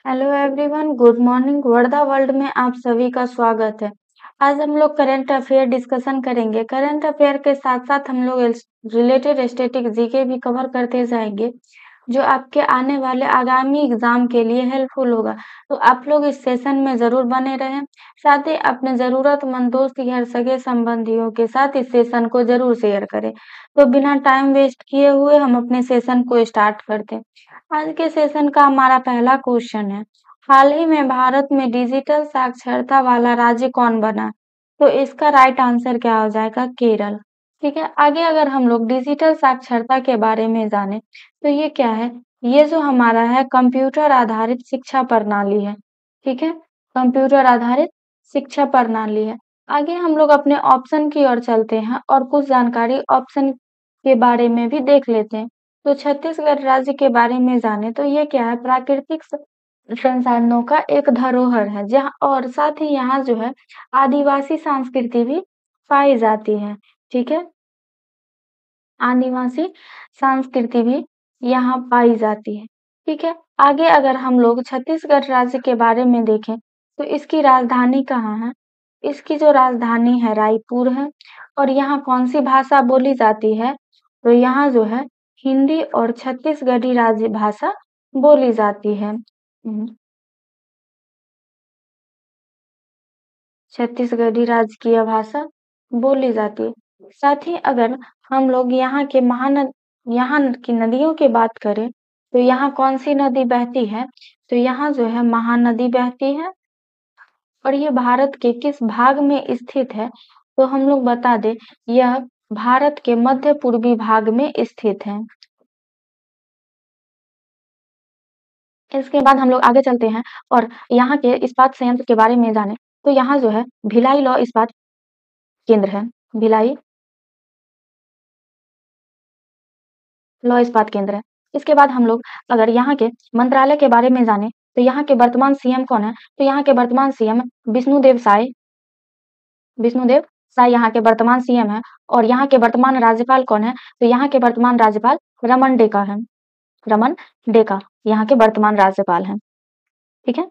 Hello everyone, good morning. Wardha world में आप सभी का स्वागत है। आज हम लोग करंट अफेयर डिस्कशन करेंगे। करंट अफेयर के साथ साथ हम लोग रिलेटेड स्टैटिक जीके भी कवर करते जाएंगे, जो आपके आने वाले आगामी एग्जाम के लिए हेल्पफुल होगा। तो आप लोग इस सेशन में जरूर बने रहें। साथ ही अपने जरूरतमंद दोस्त या सगे संबंधियों के साथ इस सेशन को जरूर शेयर करें। तो बिना टाइम वेस्ट किए हुए हम अपने सेशन को स्टार्ट करते हैं। आज के सेशन का हमारा पहला क्वेश्चन है, हाल ही में भारत में डिजिटल साक्षरता वाला राज्य कौन बना? तो इसका राइट आंसर क्या हो जाएगा? केरल। ठीक है, आगे अगर हम लोग डिजिटल साक्षरता के बारे में जाने तो ये क्या है? ये जो हमारा है कंप्यूटर आधारित शिक्षा प्रणाली है। ठीक है, कंप्यूटर आधारित शिक्षा प्रणाली है। आगे हम लोग अपने ऑप्शन की ओर चलते हैं और कुछ जानकारी ऑप्शन के बारे में भी देख लेते हैं। तो छत्तीसगढ़ राज्य के बारे में जाने तो ये क्या है? प्राकृतिक संसाधनों का एक धरोहर है, जहाँ और साथ ही यहाँ जो है आदिवासी संस्कृति भी पाई जाती है। ठीक है, आदिवासी संस्कृति भी यहाँ पाई जाती है। ठीक है, आगे अगर हम लोग छत्तीसगढ़ राज्य के बारे में देखें तो इसकी राजधानी कहाँ है? इसकी जो राजधानी है रायपुर है। और यहाँ कौन सी भाषा बोली जाती है? तो यहाँ जो है हिंदी और छत्तीसगढ़ी राज्य भाषा बोली जाती है। छत्तीसगढ़ी राजकीय भाषा बोली जाती है। साथ ही अगर हम लोग यहाँ की नदियों की बात करें तो यहाँ कौन सी नदी बहती है? तो यहाँ जो है महानदी बहती है। और ये भारत के किस भाग में स्थित है? तो हम लोग बता दें, यह भारत के मध्य पूर्वी भाग में स्थित है। इसके बाद हम लोग आगे चलते हैं और यहाँ के इस्पात संयंत्र के बारे में जाने तो यहाँ जो है भिलाई लौह इस्पात केंद्र है। भिलाई लौह इस्पात केंद्र है। इसके बाद हम लोग अगर यहाँ के मंत्रालय के बारे में जाने तो यहाँ के वर्तमान सीएम कौन है? तो यहाँ के वर्तमान सीएम विष्णुदेव साय यहाँ के वर्तमान सीएम है। और यहाँ के वर्तमान राज्यपाल कौन है? तो यहाँ के वर्तमान राज्यपाल रमन डेका है। रमन डेका यहाँ के वर्तमान राज्यपाल हैं। ठीक है,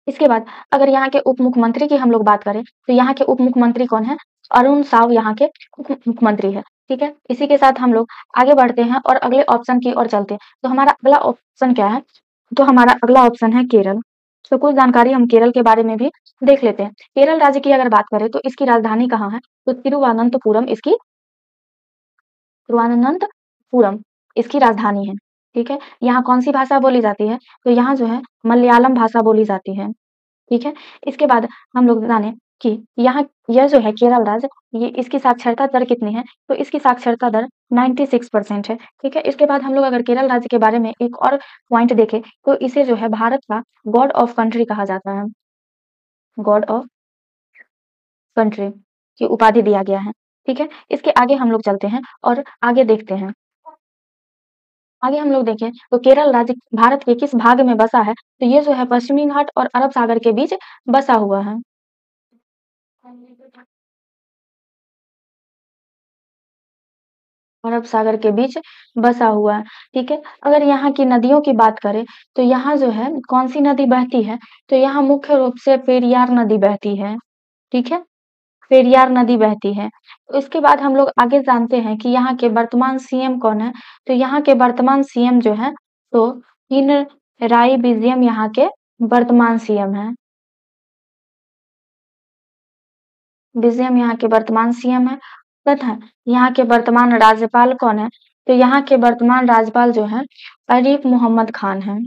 इसके बाद अगर यहाँ के उप मुख्यमंत्री की हम लोग बात करें तो यहाँ के उप मुख्यमंत्री कौन है? अरुण साव यहाँ के उप मुख्यमंत्री है। ठीक है, इसी के साथ हम लोग आगे बढ़ते हैं और अगले ऑप्शन की ओर चलते हैं। तो हमारा अगला ऑप्शन क्या है? तो हमारा अगला ऑप्शन है केरल। तो कुछ जानकारी हम केरल के बारे में भी देख लेते हैं। केरल राज्य की अगर बात करें तो इसकी राजधानी कहाँ है? तो तिरुवनंतपुरम इसकी राजधानी है। ठीक है, यहाँ कौन सी भाषा बोली जाती है? तो यहाँ जो है मलयालम भाषा बोली जाती है। ठीक है, इसके बाद हम लोग जाने कि यहाँ यह जो है केरल राज्य, ये इसकी साक्षरता दर कितनी है? तो इसकी साक्षरता दर 96% है। ठीक है, इसके बाद हम लोग अगर केरल राज्य के बारे में एक और पॉइंट देखें तो इसे जो है भारत का गॉड ऑफ कंट्री कहा जाता है। गॉड ऑफ कंट्री की उपाधि दिया गया है। ठीक है, इसके आगे हम लोग चलते हैं और आगे देखते हैं। आगे हम लोग देखें तो केरल राज्य भारत के किस भाग में बसा है? तो ये जो है पश्चिमी घाट और अरब सागर के बीच बसा हुआ है। अरब सागर के बीच बसा हुआ है। ठीक है, अगर यहाँ की नदियों की बात करें तो यहाँ जो है कौन सी नदी बहती है? तो यहाँ मुख्य रूप से पेरियार नदी बहती है। ठीक है, पेरियार नदी बहती है। तो इसके बाद हम लोग आगे जानते हैं कि यहाँ के वर्तमान सीएम कौन है? तो यहाँ के वर्तमान सीएम जो है तो पिनराई विजयन यहाँ के वर्तमान सीएम है। विजयन यहाँ के वर्तमान सीएम है। तथा यहाँ के वर्तमान राज्यपाल कौन है? तो यहाँ के वर्तमान राज्यपाल जो है आरिफ मोहम्मद खान है।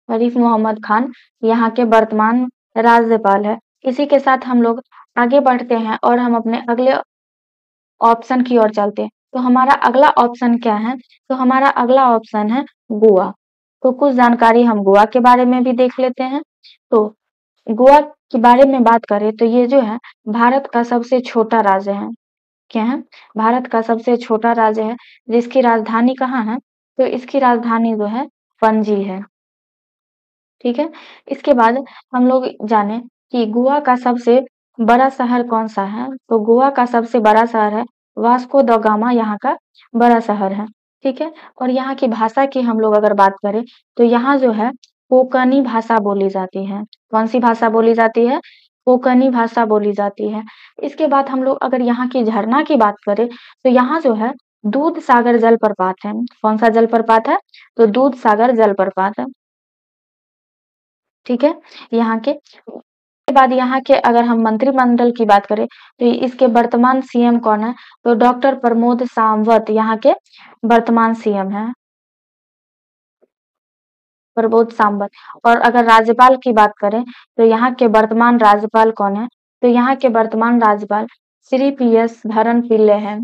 आरिफ मोहम्मद खान यहाँ के वर्तमान राज्यपाल है। इसी के साथ हम लोग आगे बढ़ते हैं और हम अपने अगले ऑप्शन की ओर चलते हैं। तो हमारा अगला ऑप्शन क्या है? तो हमारा अगला ऑप्शन है गोवा। तो कुछ जानकारी हम गोवा के बारे में भी देख लेते हैं। तो गोवा के बारे में बात करें तो ये जो है भारत का सबसे छोटा राज्य है। क्या है? भारत का सबसे छोटा राज्य है, जिसकी राजधानी कहाँ है? तो इसकी राजधानी जो है पणजी है। ठीक है, इसके बाद हम लोग जाने कि गोवा का सबसे बड़ा शहर कौन सा है? तो गोवा का सबसे बड़ा शहर है वास्को द गामा, यहाँ का बड़ा शहर है। ठीक है। और यहाँ की भाषा की हम लोग अगर बात करें तो यहाँ जो है कोंकणी भाषा बोली जाती है। कौन सी भाषा बोली जाती है? कोंकणी भाषा बोली जाती है। इसके बाद हम लोग अगर यहाँ की झरना की बात करें तो यहाँ जो है दूध सागर जलप्रपात है। कौन सा जलप्रपात है? तो दूध सागर जलप्रपात है। ठीक है। यहाँ के बाद यहाँ के अगर हम मंत्रिमंडल की बात करें तो इसके वर्तमान सीएम कौन है? तो डॉक्टर प्रमोद सावंत यहाँ के वर्तमान सीएम है। प्रमोद सावंत। और अगर राज्यपाल की बात करें तो यहाँ के वर्तमान राज्यपाल कौन है? तो यहाँ के वर्तमान राज्यपाल श्री पीएस धरम पिल्ले हैं।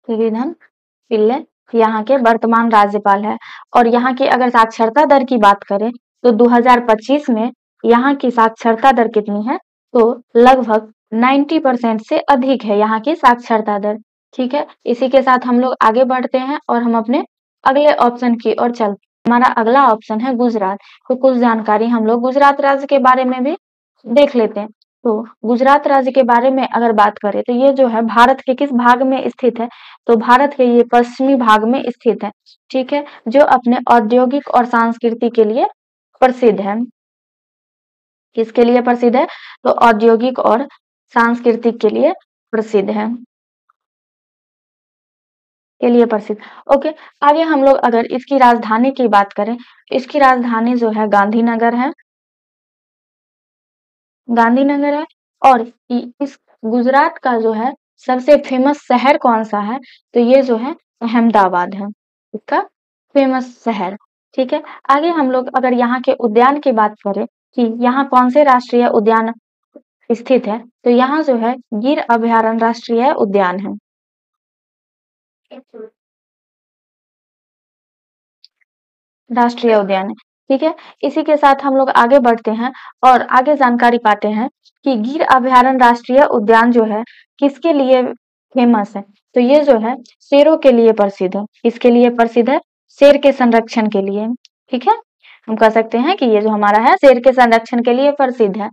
श्रीधरन पिल्ले यहाँ के वर्तमान राज्यपाल है। और यहाँ की अगर साक्षरता दर की बात करें तो 2025 में यहाँ की साक्षरता दर कितनी है? तो लगभग 90% से अधिक है यहाँ की साक्षरता दर। ठीक है। इसी के साथ हम लोग आगे बढ़ते हैं और हम अपने अगले ऑप्शन की ओर चलते हैं। हमारा अगला ऑप्शन है गुजरात। तो कुछ जानकारी हम लोग गुजरात राज्य के बारे में भी देख लेते हैं। तो गुजरात राज्य के बारे में अगर बात करें तो ये जो है भारत के किस भाग में स्थित है? तो भारत के ये पश्चिमी भाग में स्थित है। ठीक है। जो अपने औद्योगिक और संस्कृति के लिए प्रसिद्ध है। किसके लिए प्रसिद्ध है? तो औद्योगिक और सांस्कृतिक के लिए प्रसिद्ध है। के लिए प्रसिद्ध। ओके। आगे हम लोग अगर इसकी राजधानी की बात करें, इसकी राजधानी जो है गांधीनगर है। गांधीनगर है। और इस गुजरात का जो है सबसे फेमस शहर कौन सा है? तो ये जो है अहमदाबाद है इसका फेमस शहर। ठीक है। आगे हम लोग अगर यहाँ के उद्यान की बात करें कि यहाँ कौन से राष्ट्रीय उद्यान स्थित है, तो यहाँ जो है गिर अभयारण्य राष्ट्रीय उद्यान है। राष्ट्रीय उद्यान है। ठीक है। इसी के साथ हम लोग आगे बढ़ते हैं और आगे जानकारी पाते हैं कि गिर अभयारण्य राष्ट्रीय उद्यान जो है किसके लिए फेमस है? तो ये जो है शेरों के लिए प्रसिद्ध है। किसके लिए प्रसिद्ध है? शेर के संरक्षण के लिए। ठीक है। हम कह सकते हैं कि ये जो हमारा है शेर के संरक्षण के लिए प्रसिद्ध है।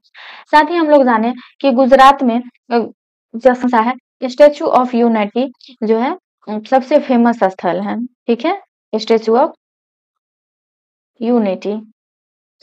साथ ही हम लोग जाने कि गुजरात में जो सा है स्टेचू ऑफ यूनिटी जो है सबसे फेमस स्थल है। ठीक है। स्टेचू ऑफ यूनिटी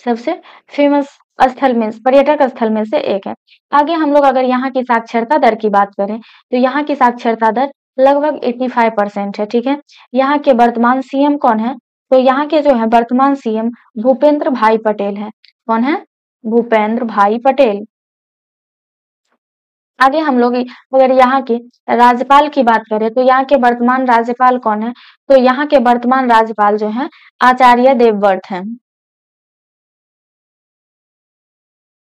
सबसे फेमस स्थल में पर्यटक स्थल में से एक है। आगे हम लोग अगर यहाँ की साक्षरता दर की बात करें तो यहाँ की साक्षरता दर लगभग 85% है। ठीक है। यहाँ के वर्तमान सीएम कौन है? तो यहाँ के जो है वर्तमान सीएम भूपेंद्र भाई पटेल है। कौन है? भूपेंद्र भाई पटेल। आगे हम लोग अगर यहाँ के राज्यपाल की बात करें तो यहाँ के वर्तमान राज्यपाल कौन है? तो यहाँ के वर्तमान राज्यपाल जो है आचार्य देवव्रत है।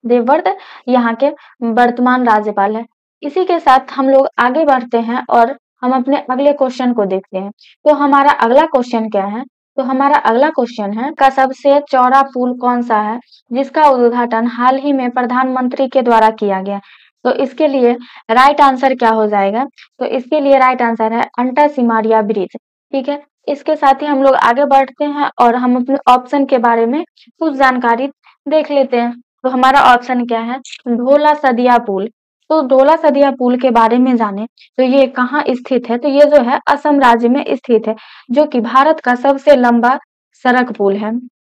देवव्रत यहाँ के वर्तमान राज्यपाल है। इसी के साथ हम लोग आगे बढ़ते हैं और हम अपने अगले क्वेश्चन को देखते हैं। तो हमारा अगला क्वेश्चन क्या है? तो हमारा अगला क्वेश्चन है का सबसे चौड़ा पुल कौन सा है जिसका उद्घाटन हाल ही में प्रधानमंत्री के द्वारा किया गया? तो इसके लिए राइट आंसर क्या हो जाएगा? तो इसके लिए राइट आंसर है अंटा सिमारिया ब्रिज। ठीक है। इसके साथ ही हम लोग आगे बढ़ते हैं और हम अपने ऑप्शन के बारे में कुछ जानकारी देख लेते हैं। तो हमारा ऑप्शन क्या है? ढोला सदिया पुल। तो ढोला सदिया पुल के बारे में जाने तो ये कहाँ स्थित है? तो ये जो है असम राज्य में स्थित है, जो कि भारत का सबसे लंबा सड़क पुल है।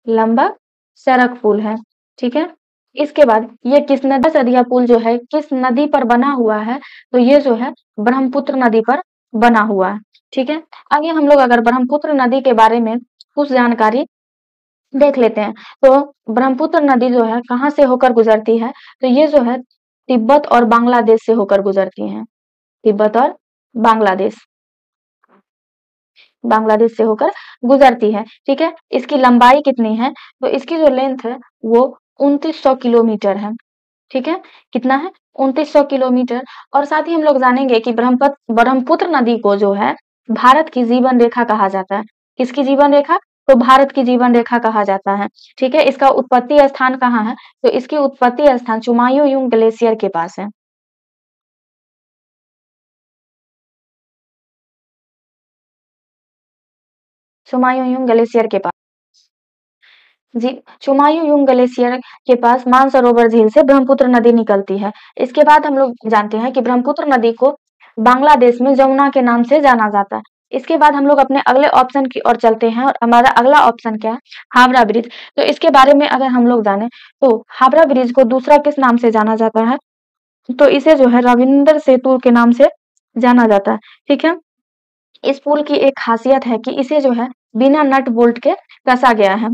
लंबा सड़क पुल है। ठीक है। इसके बाद ये किस नदी सदिया पुल जो है किस नदी पर बना हुआ है? तो ये जो है ब्रह्मपुत्र नदी पर बना हुआ है। ठीक है। आगे हम लोग अगर ब्रह्मपुत्र नदी के बारे में कुछ जानकारी देख लेते हैं। तो ब्रह्मपुत्र नदी जो है कहाँ से होकर गुजरती है? तो ये जो है तिब्बत और बांग्लादेश से होकर गुजरती है। तिब्बत और बांग्लादेश बांग्लादेश से होकर गुजरती है। ठीक है। इसकी लंबाई कितनी है? तो इसकी जो लेंथ है वो 2900 किलोमीटर है। ठीक है। कितना है? 2900 किलोमीटर। और साथ ही हम लोग जानेंगे कि ब्रह्मपुत्र नदी को जो है भारत की जीवन रेखा कहा जाता है। किसकी जीवन रेखा? तो भारत की जीवन रेखा कहा जाता है। ठीक है। इसका उत्पत्ति स्थान कहाँ है? तो इसकी उत्पत्ति स्थान चुमायूं ग्लेशियर के पास है। चुमायूं ग्लेशियर के पास। जी, चुमायूं ग्लेशियर के पास मानसरोवर झील से ब्रह्मपुत्र नदी निकलती है। इसके बाद हम लोग जानते हैं कि ब्रह्मपुत्र नदी को बांग्लादेश में जमुना के नाम से जाना जाता है। इसके बाद हम लोग अपने अगले ऑप्शन की ओर चलते हैं और हमारा अगला ऑप्शन क्या है? हावड़ा ब्रिज। तो इसके बारे में अगर हम लोग जाने तो हावड़ा ब्रिज को दूसरा किस नाम से जाना जाता है? तो इसे जो है रविंद्र सेतु के नाम से जाना जाता है। ठीक है? इस पुल की एक खासियत है कि इसे जो है बिना नट बोल्ट के कसा गया है।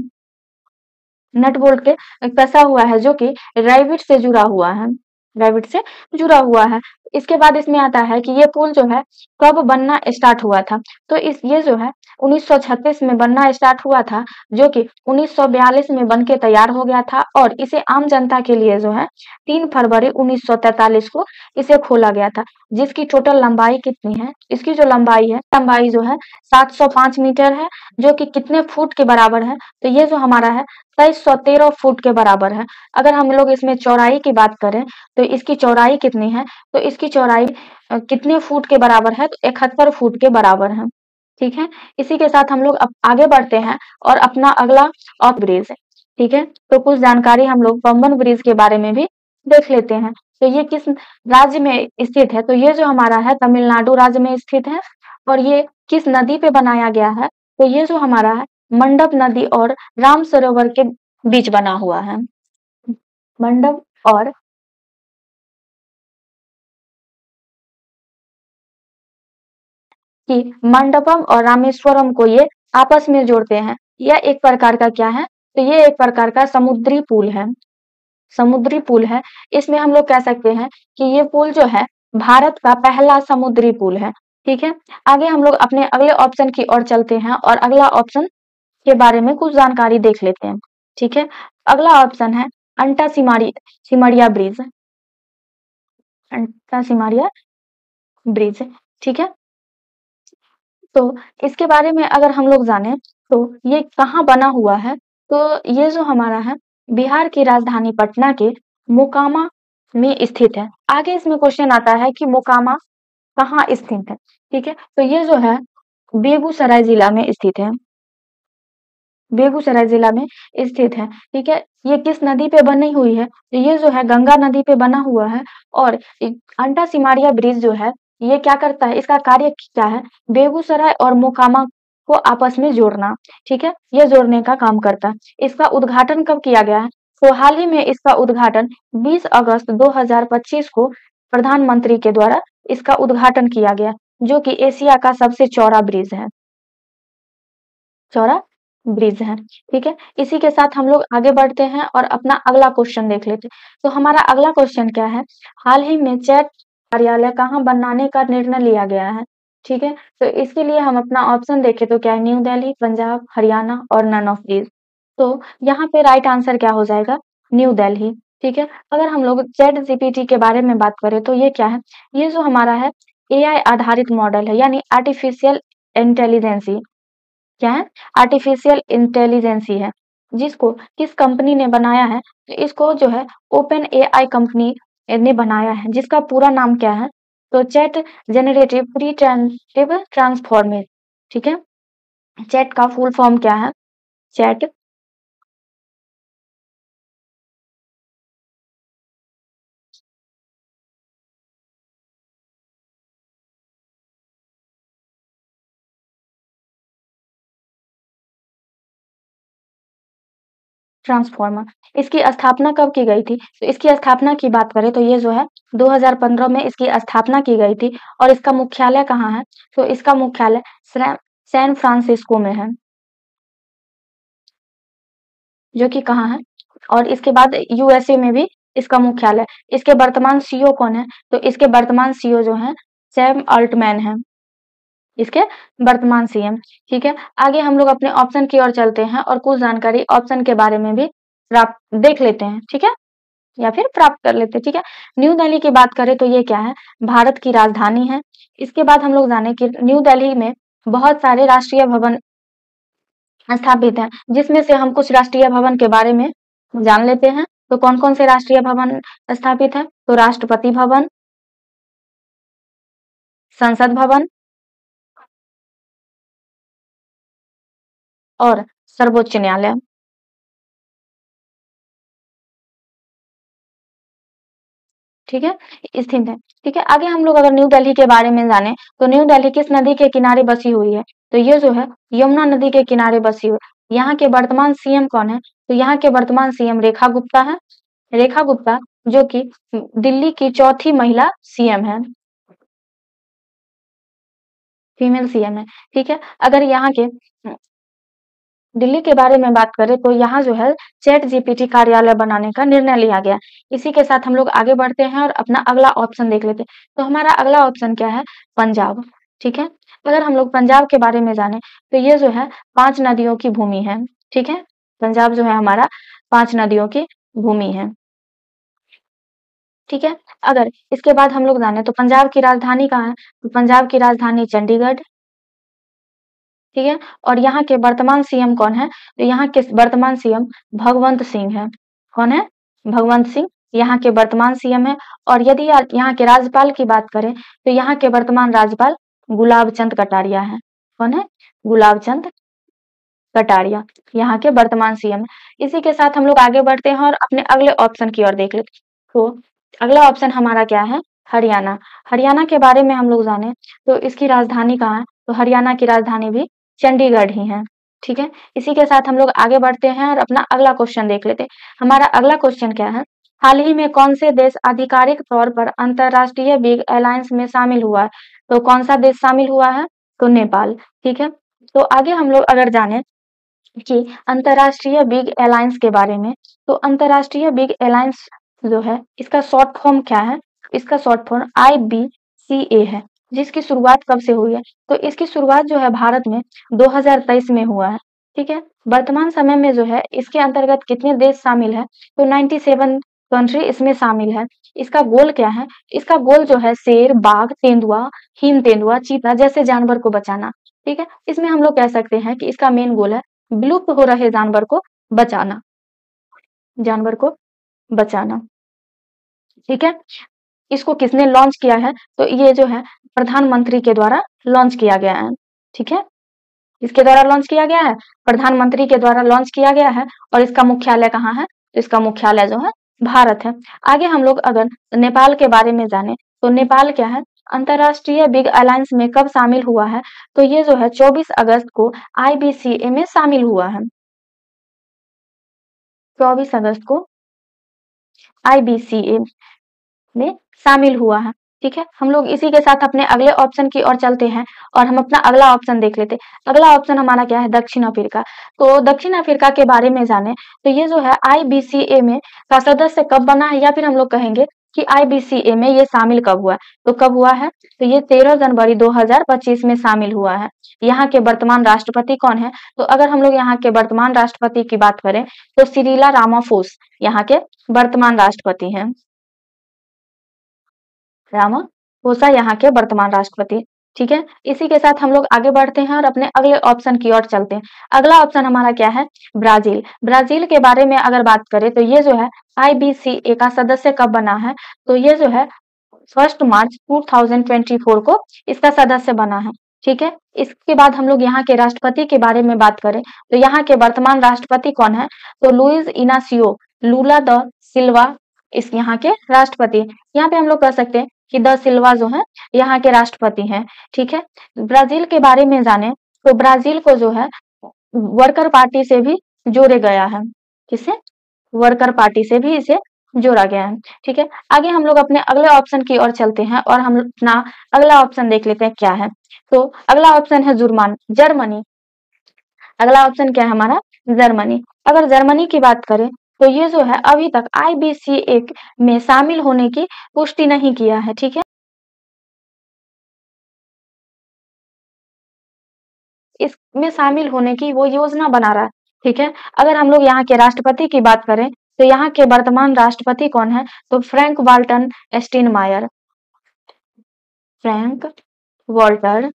नट बोल्ट के कसा हुआ है जो कि रैबिट से जुड़ा हुआ है। रैबिट से जुड़ा हुआ है। इसके बाद इसमें आता है कि ये पुल जो है कब बनना स्टार्ट हुआ था? तो इस ये जो है 1936 में बनना स्टार्ट हुआ था, जो कि 1942 में बन के तैयार हो गया था और इसे आम जनता के लिए जो है 3 फरवरी 1943 को इसे खोला गया था। जिसकी टोटल लंबाई कितनी है? इसकी जो लंबाई जो है 705 मीटर है, जो कि कितने फुट के बराबर है? तो ये जो हमारा है 2313 फुट के बराबर है। अगर हम लोग इसमें चौड़ाई की बात करें तो इसकी चौड़ाई कितनी है? तो इसकी चौड़ाई कितने फुट के बराबर है? तो 71 फुट के बराबर है। ठीक है? इसी के साथ हम लोग अब आगे बढ़ते हैं और अपना अगला ऑफ ब्रिज है। ठीक है? तो कुछ जानकारी हम लोग पंबन ब्रिज के बारे में भी देख लेते हैं। तो ये किस राज्य में स्थित है? तो ये जो हमारा है तमिलनाडु राज्य में स्थित है और ये किस नदी पे बनाया गया है? तो ये जो हमारा है मंडप नदी और राम सरोवर के बीच बना हुआ है। मंडप और कि मंडपम और रामेश्वरम को ये आपस में जोड़ते हैं। यह एक प्रकार का क्या है? तो ये एक प्रकार का समुद्री पुल है। समुद्री पुल है। इसमें हम लोग कह सकते हैं कि ये पुल जो है भारत का पहला समुद्री पुल है। ठीक है? आगे हम लोग अपने अगले ऑप्शन की ओर चलते हैं और अगला ऑप्शन के बारे में कुछ जानकारी देख लेते हैं। ठीक है? अगला ऑप्शन है अंटा सिमरिया ब्रिज। अंटा सिमरिया ब्रिज। ठीक है? तो इसके बारे में अगर हम लोग जाने तो ये कहाँ बना हुआ है? तो ये जो हमारा है बिहार की राजधानी पटना के मोकामा में स्थित है। आगे इसमें क्वेश्चन आता है कि मोकामा कहाँ स्थित है? ठीक है? तो ये जो है बेगूसराय जिला में स्थित है। बेगूसराय जिला में स्थित है। ठीक है? ये किस नदी पे बनी हुई है? तो ये जो है गंगा नदी पे बना हुआ है और अंटा सिमारिया ब्रिज जो है ये क्या करता है? इसका कार्य क्या है? बेगूसराय और मोकामा को आपस में जोड़ना। ठीक है? ये जोड़ने का काम करता है। इसका उद्घाटन कब किया गया है? तो हाल ही में इसका उद्घाटन 20 अगस्त 2025 को प्रधानमंत्री के द्वारा इसका उद्घाटन किया गया, जो कि एशिया का सबसे चौड़ा ब्रिज है। चौड़ा ब्रिज है। ठीक है? इसी के साथ हम लोग आगे बढ़ते हैं और अपना अगला क्वेश्चन देख लेते हैं। तो हमारा अगला क्वेश्चन क्या है? हाल ही में चैट कार्यालय कहाँ बनाने का निर्णय लिया गया है? ठीक है? तो इसके लिए हम अपना ऑप्शन देखें तो क्या है? न्यू दिल्ली, पंजाब, हरियाणा और नन ऑफ दीज। तो यहाँ पे राइट आंसर क्या हो जाएगा? न्यू दिल्ली। ठीक है? अगर हम लोग चैट जीपीटी के बारे में बात करें तो ये क्या है? ये जो हमारा है एआई आधारित मॉडल है, यानी आर्टिफिशियल इंटेलिजेंसी। क्या है? आर्टिफिशियल इंटेलिजेंसी है, जिसको किस कंपनी ने बनाया है? तो इसको जो है ओपन एआई कंपनी ने बनाया है, जिसका पूरा नाम क्या है? तो चैट जेनरेटिव प्री ट्रांसफॉर्मर। ठीक है? चैट का फुल फॉर्म क्या है? Chat transformer. इसकी स्थापना कब की गई थी? तो इसकी स्थापना की बात करें तो ये जो है 2015 में इसकी स्थापना की गई थी और इसका मुख्यालय कहाँ है? तो इसका मुख्यालय सैन फ्रांसिस्को में है, जो कि कहाँ है? और इसके बाद यूएसए में भी इसका मुख्यालय। इसके वर्तमान सीईओ कौन है? तो इसके वर्तमान सीईओ जो है सैम अल्टमैन है, इसके वर्तमान सीएम। ठीक है? आगे हम लोग अपने ऑप्शन की ओर चलते हैं और कुछ जानकारी ऑप्शन के बारे में भी प्राप्त देख लेते हैं। ठीक है? या फिर प्राप्त कर लेते हैं। ठीक है? न्यू दिल्ली की बात करें तो ये क्या है? भारत की राजधानी है। इसके बाद हम लोग जाने कि न्यू दिल्ली में बहुत सारे राष्ट्रीय भवन स्थापित हैं, जिसमें से हम कुछ राष्ट्रीय भवन के बारे में जान लेते हैं। तो कौन-कौन से राष्ट्रीय भवन स्थापित हैं? तो राष्ट्रपति भवन, संसद भवन और सर्वोच्च न्यायालय। ठीक है, स्थित है। ठीक है, आगे हम लोग अगर न्यू दिल्ली के बारे में जाने तो न्यू दिल्ली किस नदी के किनारे बसी हुई है? तो ये जो है यमुना नदी के किनारे बसी हुई है। यहाँ के वर्तमान सीएम कौन है? तो यहाँ के वर्तमान सीएम रेखा गुप्ता है। रेखा गुप्ता जो कि दिल्ली की चौथी महिला सीएम है, फीमेल सीएम है। ठीक है, अगर यहाँ के दिल्ली के बारे में बात करें तो यहाँ जो है चैट जीपीटी कार्यालय बनाने का निर्णय लिया गया। इसी के साथ हम लोग आगे बढ़ते हैं और अपना अगला ऑप्शन देख लेते हैं। तो हमारा अगला ऑप्शन क्या है? पंजाब। ठीक है, अगर हम लोग पंजाब के बारे में जाने तो ये जो है 5 नदियों की भूमि है। ठीक है, पंजाब जो है हमारा 5 नदियों की भूमि है। ठीक है, अगर इसके बाद हम लोग जाने तो पंजाब की राजधानी कहाँ है? तो पंजाब की राजधानी चंडीगढ़। ठीक है, और यहाँ के वर्तमान सीएम कौन है? तो यहाँ के वर्तमान सीएम भगवंत सिंह है। कौन है? भगवंत सिंह यहाँ के वर्तमान सीएम है। और यदि यहाँ के राज्यपाल की बात करें तो यहाँ के वर्तमान राज्यपाल गुलाब चंद कटारिया है। कौन है? गुलाब चंद कटारिया यहाँ के वर्तमान सीएम है। इसी के साथ हम लोग आगे बढ़ते हैं और अपने अगले ऑप्शन की ओर देख लेते हैं। तो अगला ऑप्शन हमारा क्या है? हरियाणा। हरियाणा के बारे में हम लोग जाने तो इसकी राजधानी कहाँ है? तो हरियाणा की राजधानी भी चंडीगढ़ ही है। ठीक है, इसी के साथ हम लोग आगे बढ़ते हैं और अपना अगला क्वेश्चन देख लेते हैं। हमारा अगला क्वेश्चन क्या है? हाल ही में कौन से देश आधिकारिक तौर पर अंतरराष्ट्रीय बिग अलायंस में शामिल हुआ है? तो कौन सा देश शामिल हुआ है? तो नेपाल। ठीक है, तो आगे हम लोग अगर जाने कि अंतरराष्ट्रीय बिग अलायंस के बारे में, तो अंतरराष्ट्रीय बिग अलायंस जो है इसका शॉर्ट फॉर्म क्या है? इसका शॉर्ट फॉर्म IBCA है। जिसकी शुरुआत कब से हुई है? तो इसकी शुरुआत जो है भारत में 2023 में हुआ है। ठीक है, वर्तमान समय में जो है इसके अंतर्गत कितने देश शामिल है? तो 97 कंट्री इसमें शामिल है। इसका गोल क्या है? इसका गोल जो है शेर, बाघ, तेंदुआ, हिम तेंदुआ, चीता जैसे जानवर को बचाना। ठीक है, इसमें हम लोग कह सकते हैं कि इसका मेन गोल है विलुप्त हो रहे जानवर को बचाना, जानवर को बचाना। ठीक है, इसको किसने लॉन्च किया है? तो ये जो है प्रधानमंत्री के द्वारा लॉन्च किया गया है। ठीक है, इसके द्वारा लॉन्च किया गया है, प्रधानमंत्री के द्वारा लॉन्च किया गया है। और इसका मुख्यालय कहाँ है? तो इसका मुख्यालय जो है भारत है। आगे हम लोग अगर नेपाल के बारे में जाने तो नेपाल क्या है? अंतरराष्ट्रीय बिग अलायंस में कब शामिल हुआ है? तो ये जो है 24 अगस्त को IBCA में शामिल हुआ है। 24 अगस्त को IBCA में शामिल हुआ है। ठीक है, हम लोग इसी के साथ अपने अगले ऑप्शन की ओर चलते हैं और हम अपना अगला ऑप्शन देख लेते हैं। अगला ऑप्शन हमारा क्या है? दक्षिण अफ्रीका। तो दक्षिण अफ्रीका के बारे में जाने तो ये जो है IBCA में का सदस्य कब बना है, या फिर हम लोग कहेंगे कि IBCA में ये शामिल कब हुआ है? तो कब हुआ है? तो ये 13 जनवरी 2025 में शामिल हुआ है। यहाँ के वर्तमान राष्ट्रपति कौन है? तो अगर हम लोग यहाँ के वर्तमान राष्ट्रपति की बात करें तो सिरिला रामाफोस यहाँ के वर्तमान राष्ट्रपति हैं। रामाफोसा यहाँ के वर्तमान राष्ट्रपति। ठीक है, इसी के साथ हम लोग आगे बढ़ते हैं और अपने अगले ऑप्शन की ओर चलते हैं। अगला ऑप्शन हमारा क्या है? ब्राजील। ब्राजील के बारे में अगर बात करें तो ये जो है IBCA का सदस्य कब बना है? तो ये जो है 1 मार्च 2024 को इसका सदस्य बना है। ठीक है, इसके बाद हम लोग यहाँ के राष्ट्रपति के बारे में बात करें तो यहाँ के वर्तमान राष्ट्रपति कौन है? तो लुइस इनासियो लूला द सिल्वा इस यहाँ के राष्ट्रपति। यहाँ पे हम लोग कह सकते हैं कि द सिल्वा जो है यहाँ के राष्ट्रपति हैं। ठीक है, ब्राजील के बारे में जाने तो ब्राजील को जो है वर्कर पार्टी से भी जोड़े गया है। किससे? वर्कर पार्टी से भी इसे जोड़ा गया है। ठीक है, आगे हम लोग अपने अगले ऑप्शन की ओर चलते हैं और हम अपना अगला ऑप्शन देख लेते हैं क्या है। तो अगला ऑप्शन है जर्मनी। अगला ऑप्शन क्या है हमारा? जर्मनी। अगर जर्मनी की बात करें तो ये जो है अभी तक IBCA में शामिल होने की पुष्टि नहीं किया है। ठीक है, इसमें शामिल होने की वो योजना बना रहा है। ठीक है, अगर हम लोग यहाँ के राष्ट्रपति की बात करें तो यहाँ के वर्तमान राष्ट्रपति कौन है? तो फ्रैंक वाल्टर स्टीनमायर। फ्रैंक वॉल्टर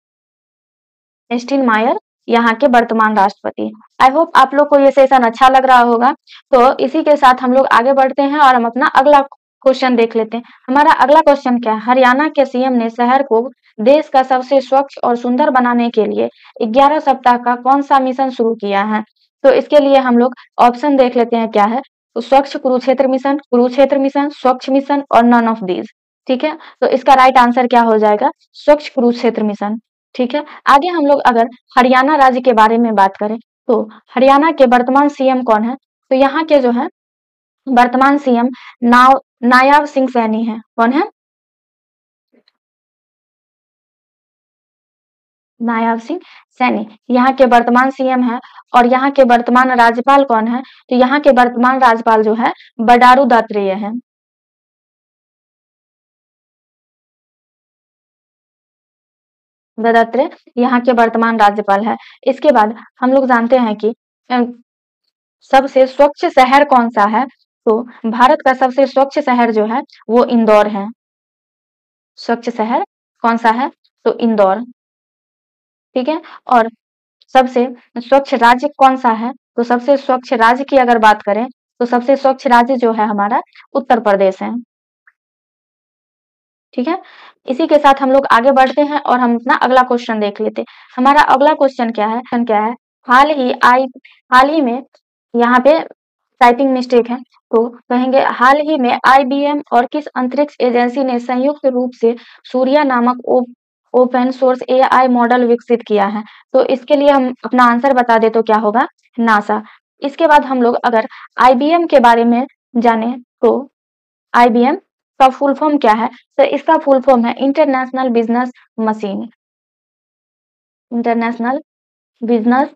स्टीनमायर यहाँ के वर्तमान राष्ट्रपति। आई होप आप लोग को ये सेशन अच्छा लग रहा होगा। तो इसी के साथ हम लोग आगे बढ़ते हैं और हम अपना अगला क्वेश्चन देख लेते हैं। हमारा अगला क्वेश्चन क्या है? हरियाणा के सीएम ने शहर को देश का सबसे स्वच्छ और सुंदर बनाने के लिए 11 सप्ताह का कौन सा मिशन शुरू किया है? तो इसके लिए हम लोग ऑप्शन देख लेते हैं क्या है। तो स्वच्छ कुरुक्षेत्र मिशन, स्वच्छ मिशन और नन ऑफ दीज। ठीक है, तो इसका राइट आंसर क्या हो जाएगा? स्वच्छ कुरुक्षेत्र मिशन। ठीक है, आगे हम लोग अगर हरियाणा राज्य के बारे में बात करें तो हरियाणा के वर्तमान सीएम कौन है? तो यहाँ के जो है वर्तमान सीएम नायाब सिंह सैनी है। कौन है? नायाब सिंह सैनी यहाँ के वर्तमान सीएम है। और यहाँ के वर्तमान राज्यपाल कौन है? तो यहाँ के वर्तमान राज्यपाल जो है बंडारू दत्तात्रेय है। दत्तात्रेय यहाँ के वर्तमान राज्यपाल है। इसके बाद हम लोग जानते हैं कि सबसे स्वच्छ शहर कौन सा है? तो भारत का सबसे स्वच्छ शहर जो है वो इंदौर है। स्वच्छ शहर कौन सा है? तो इंदौर। ठीक है, और सबसे स्वच्छ राज्य कौन सा है? तो सबसे स्वच्छ राज्य की अगर बात करें तो सबसे स्वच्छ राज्य जो है हमारा उत्तर प्रदेश है। ठीक है, इसी के साथ हम लोग आगे बढ़ते हैं और हम अपना अगला क्वेश्चन देख लेते हैं। हमारा अगला क्वेश्चन क्या है? हाल ही में यहाँ पे टाइपिंग मिस्टेक है, तो कहेंगे हाल ही में आईबीएम और किस अंतरिक्ष एजेंसी ने संयुक्त रूप से सूर्या नामक ओपन सोर्स एआई मॉडल विकसित किया है? तो इसके लिए हम अपना आंसर बता दे तो क्या होगा? नासा। इसके बाद हम लोग अगर आईबीएम के बारे में जाने तो आईबीएम का फुल फॉर्म क्या है? तो इसका फुल फॉर्म है international business machine. International business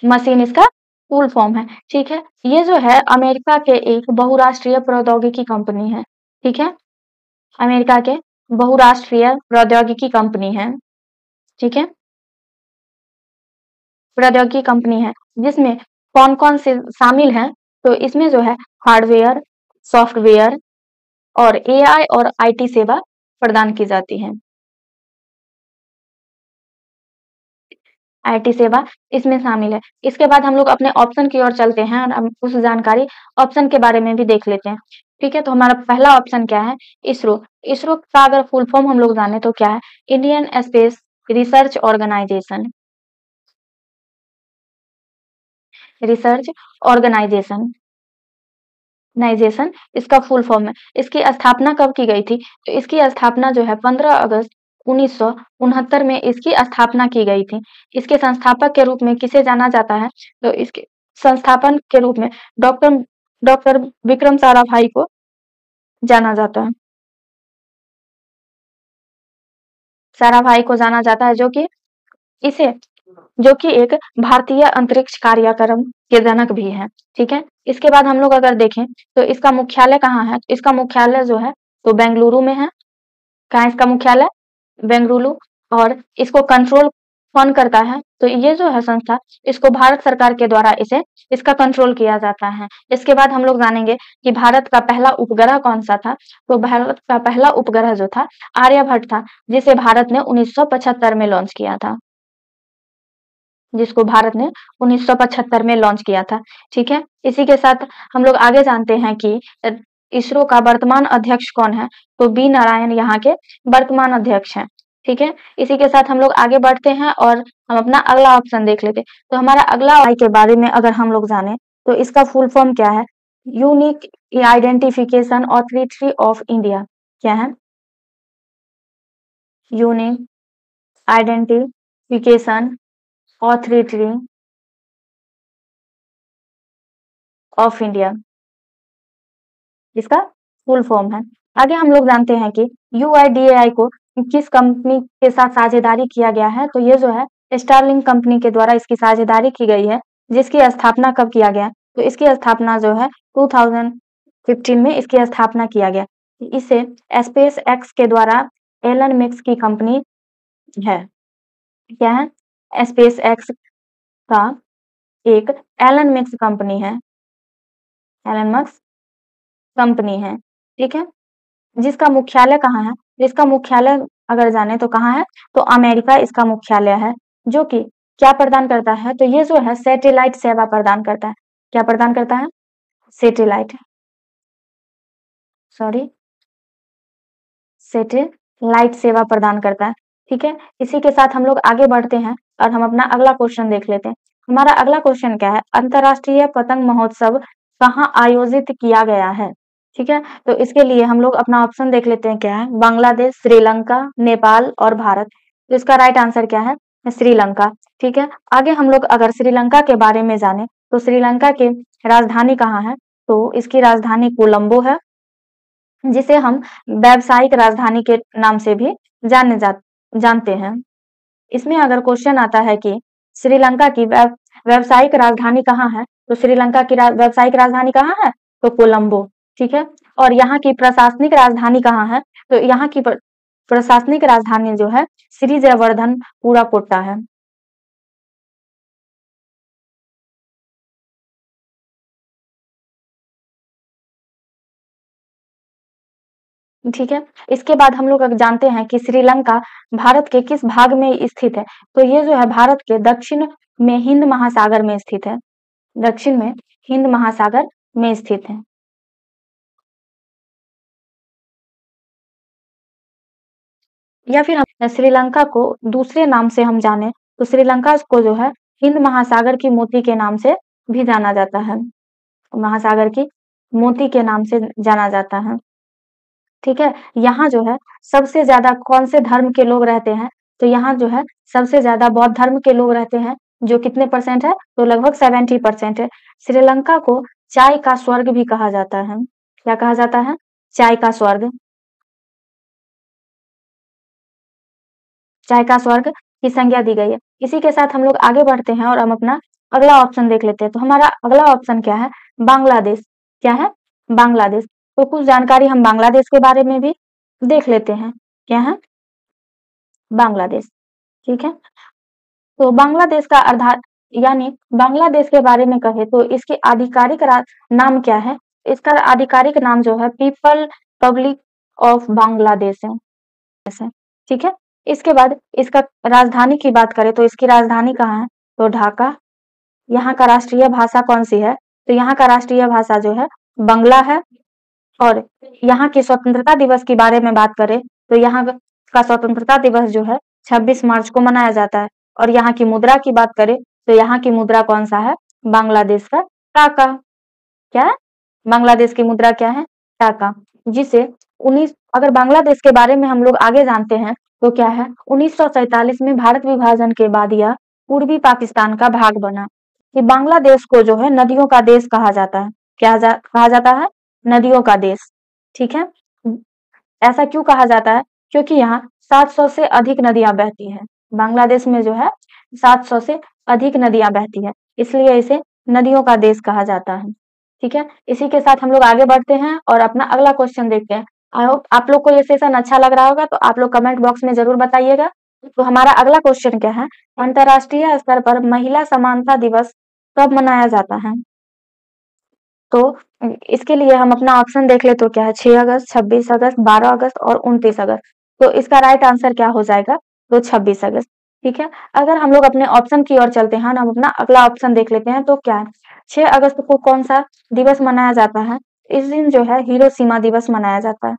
machine इसका फुल फॉर्म है। ठीक है, ये जो है अमेरिका के एक बहुराष्ट्रीय प्रौद्योगिकी कंपनी है। ठीक है, अमेरिका के बहुराष्ट्रीय प्रौद्योगिकी कंपनी है। ठीक है, प्रौद्योगिकी कंपनी है जिसमें कौन कौन से शामिल हैं? तो इसमें जो है हार्डवेयर, सॉफ्टवेयर और एआई और आईटी सेवा प्रदान की जाती है। आईटी सेवा इसमें शामिल है। इसके बाद हम लोग अपने ऑप्शन की ओर चलते हैं और हम उस जानकारी ऑप्शन के बारे में भी देख लेते हैं। ठीक है, तो हमारा पहला ऑप्शन क्या है? इसरो। इसरो का अगर फुल फॉर्म हम लोग जाने तो क्या है? Indian space research organisation. Research organisation नाइजेशन इसका फुल फॉर्म है। इसकी स्थापना कब की गई थी? तो इसकी स्थापना जो है 15 अगस्त 1969 में इसकी स्थापना की गई थी। इसके संस्थापक के रूप में किसे जाना जाता है? तो इसके संस्थापन के रूप में डॉक्टर डॉक्टर विक्रम साराभाई को जाना जाता है। साराभाई को जाना जाता है इसे जो कि एक भारतीय अंतरिक्ष कार्यक्रम के जनक भी हैं। ठीक है, इसके बाद हम लोग अगर देखें तो इसका मुख्यालय कहाँ है? इसका मुख्यालय जो है तो बेंगलुरु में है। कहाँ है इसका मुख्यालय? बेंगलुरु। और इसको कंट्रोल कौन करता है? तो ये जो है संस्था इसको भारत सरकार के द्वारा इसका कंट्रोल किया जाता है। इसके बाद हम लोग जानेंगे कि भारत का पहला उपग्रह कौन सा था? तो भारत का पहला उपग्रह जो था आर्यभट्ट था, जिसे भारत ने 1975 में लॉन्च किया था। जिसको भारत ने 1975 में लॉन्च किया था। ठीक है, इसी के साथ हम लोग आगे जानते हैं कि इसरो का वर्तमान अध्यक्ष कौन है? तो बी नारायण यहाँ के वर्तमान अध्यक्ष हैं। ठीक है, इसी के साथ हम लोग आगे बढ़ते हैं और हम अपना अगला ऑप्शन देख लेते हैं। तो हमारा अगला के बारे में अगर हम लोग जाने तो इसका फुल फॉर्म क्या है? Unique identification authority of India. क्या है? Unique identification authority of India इसका फुल फॉर्म है। आगे हम लोग जानते हैं कि यूआईडीएआई को किस कंपनी के साथ साझेदारी किया गया है? तो ये जो है स्टारलिंक कंपनी के द्वारा इसकी साझेदारी की गई है। जिसकी स्थापना कब किया गया? तो इसकी स्थापना जो है 2015 में इसकी स्थापना किया गया। इसे स्पेस एक्स के द्वारा एलन मस्क की कंपनी है। क्या है? स्पेस एक्स का एक एलन मस्क कंपनी है। एलन मस्क कंपनी है। ठीक है, जिसका मुख्यालय कहाँ है? इसका मुख्यालय अगर जाने तो कहाँ है? तो अमेरिका इसका मुख्यालय है। जो कि क्या प्रदान करता है? तो ये जो है सैटेलाइट सेवा प्रदान करता है। क्या प्रदान करता है? सैटेलाइट सैटेलाइट सेवा प्रदान करता है। ठीक है, इसी के साथ हम लोग आगे बढ़ते हैं और हम अपना अगला क्वेश्चन देख लेते हैं। हमारा अगला क्वेश्चन क्या है? अंतरराष्ट्रीय पतंग महोत्सव कहाँ आयोजित किया गया है? ठीक है, तो इसके लिए हम लोग अपना ऑप्शन देख लेते हैं क्या है, बांग्लादेश, श्रीलंका, नेपाल और भारत। तो इसका राइट आंसर क्या है, श्रीलंका। ठीक है, आगे हम लोग अगर श्रीलंका के बारे में जाने तो श्रीलंका की राजधानी कहाँ है, तो इसकी राजधानी कोलंबो है, जिसे हम व्यावसायिक राजधानी के नाम से भी जानते हैं। इसमें अगर क्वेश्चन आता है कि श्रीलंका की व्यावसायिक राजधानी कहाँ है, तो श्रीलंका की व्यावसायिक राजधानी कहाँ है, तो कोलंबो। ठीक है, और यहाँ की प्रशासनिक राजधानी कहाँ है, तो यहाँ की प्रशासनिक राजधानी जो है श्री जयवर्धन पुराकोट्टा है। ठीक है, इसके बाद हम लोग अब जानते हैं कि श्रीलंका भारत के किस भाग में स्थित है, तो ये जो है भारत के दक्षिण में हिंद महासागर में स्थित है, दक्षिण में हिंद महासागर में स्थित है। या फिर हम श्रीलंका को दूसरे नाम से हम जाने तो श्रीलंका को जो है हिंद महासागर की मोती के नाम से भी जाना जाता है, महासागर की मोती के नाम से जाना जाता है। ठीक है, यहाँ जो है सबसे ज्यादा कौन से धर्म के लोग रहते हैं, तो यहाँ जो है सबसे ज्यादा बौद्ध धर्म के लोग रहते हैं, जो कितने परसेंट है, तो लगभग 70% है। श्रीलंका को चाय का स्वर्ग भी कहा जाता है। क्या कहा जाता है, चाय का स्वर्ग, चाय का स्वर्ग की संज्ञा दी गई है। इसी के साथ हम लोग आगे बढ़ते हैं और हम अपना अगला ऑप्शन देख लेते हैं। तो हमारा अगला ऑप्शन क्या है, बांग्लादेश। क्या है, बांग्लादेश। तो कुछ जानकारी हम बांग्लादेश के बारे में भी देख लेते हैं। क्या है, बांग्लादेश। ठीक है, तो बांग्लादेश का आधार यानी बांग्लादेश के बारे में कहे तो इसके आधिकारिक नाम क्या है, इसका आधिकारिक नाम जो है पीपल पब्लिक ऑफ बांग्लादेश है। ठीक है, इसके बाद इसका राजधानी की बात करें तो इसकी राजधानी कहाँ है, तो ढाका। यहाँ का राष्ट्रीय भाषा कौन सी है, तो यहाँ का राष्ट्रीय भाषा जो है बंगला है। और यहाँ के स्वतंत्रता दिवस के बारे में बात करें तो यहाँ का स्वतंत्रता दिवस जो है 26 मार्च को मनाया जाता है। और यहाँ की मुद्रा की बात करें तो यहाँ की मुद्रा कौन सा है, बांग्लादेश का टाका। क्या है, बांग्लादेश की मुद्रा क्या है, टाका, जिसे 19 अगर बांग्लादेश के बारे में हम लोग आगे जानते हैं तो क्या है, 1947 में भारत विभाजन के बाद यह पूर्वी पाकिस्तान का भाग बना। कि बांग्लादेश को जो है नदियों का देश कहा जाता है। कहा जाता है, नदियों का देश। ठीक है, ऐसा क्यों कहा जाता है, क्योंकि यहाँ 700 से अधिक नदियां बहती हैं। बांग्लादेश में जो है 700 से अधिक नदियां बहती है, इसलिए इसे नदियों का देश कहा जाता है। ठीक है, इसी के साथ हम लोग आगे बढ़ते हैं और अपना अगला क्वेश्चन देखते हैं। आई होप आप लोग को ये सेशन अच्छा लग रहा होगा, तो आप लोग कमेंट बॉक्स में जरूर बताइएगा। तो हमारा अगला क्वेश्चन क्या है, अंतरराष्ट्रीय स्तर पर महिला समानता दिवस कब मनाया जाता है, तो इसके लिए हम अपना ऑप्शन देख ले तो क्या है, 6 अगस्त, 26 अगस्त, 12 अगस्त और 29 अगस्त। तो इसका राइट आंसर क्या हो जाएगा, तो 26 अगस्त। ठीक है, अगर हम लोग अपने ऑप्शन की ओर चलते हैं ना, हम अपना अगला ऑप्शन देख लेते हैं तो क्या है, 6 अगस्त को कौन सा दिवस मनाया जाता है, इस दिन जो है हिरोशिमा दिवस मनाया जाता है,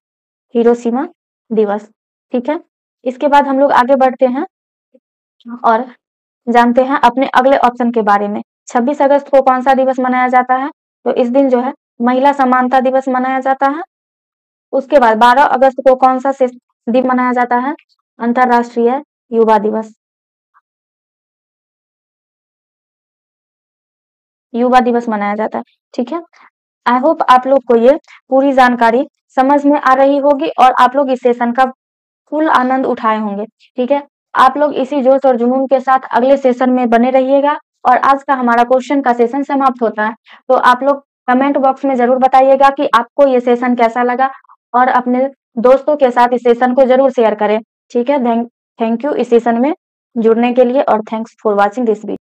हिरोशिमा दिवस। ठीक है, इसके बाद हम लोग आगे बढ़ते हैं और जानते हैं अपने अगले ऑप्शन के बारे में। 26 अगस्त को कौन सा दिवस मनाया जाता है, तो इस दिन जो है महिला समानता दिवस मनाया जाता है। उसके बाद 12 अगस्त को कौन सा दिन मनाया जाता है, अंतरराष्ट्रीय युवा दिवस, युवा दिवस मनाया जाता है। ठीक है, आई होप आप लोग को ये पूरी जानकारी समझ में आ रही होगी और आप लोग इस सेशन का फुल आनंद उठाए होंगे। ठीक है, आप लोग इसी जोश और जुनून के साथ अगले सेशन में बने रहिएगा। और आज का हमारा क्वेश्चन का सेशन समाप्त होता है, तो आप लोग कमेंट बॉक्स में जरूर बताइएगा कि आपको ये सेशन कैसा लगा और अपने दोस्तों के साथ इस सेशन को जरूर शेयर करें। ठीक है, थैंक यू इस सेशन में जुड़ने के लिए और thanks for watching this video.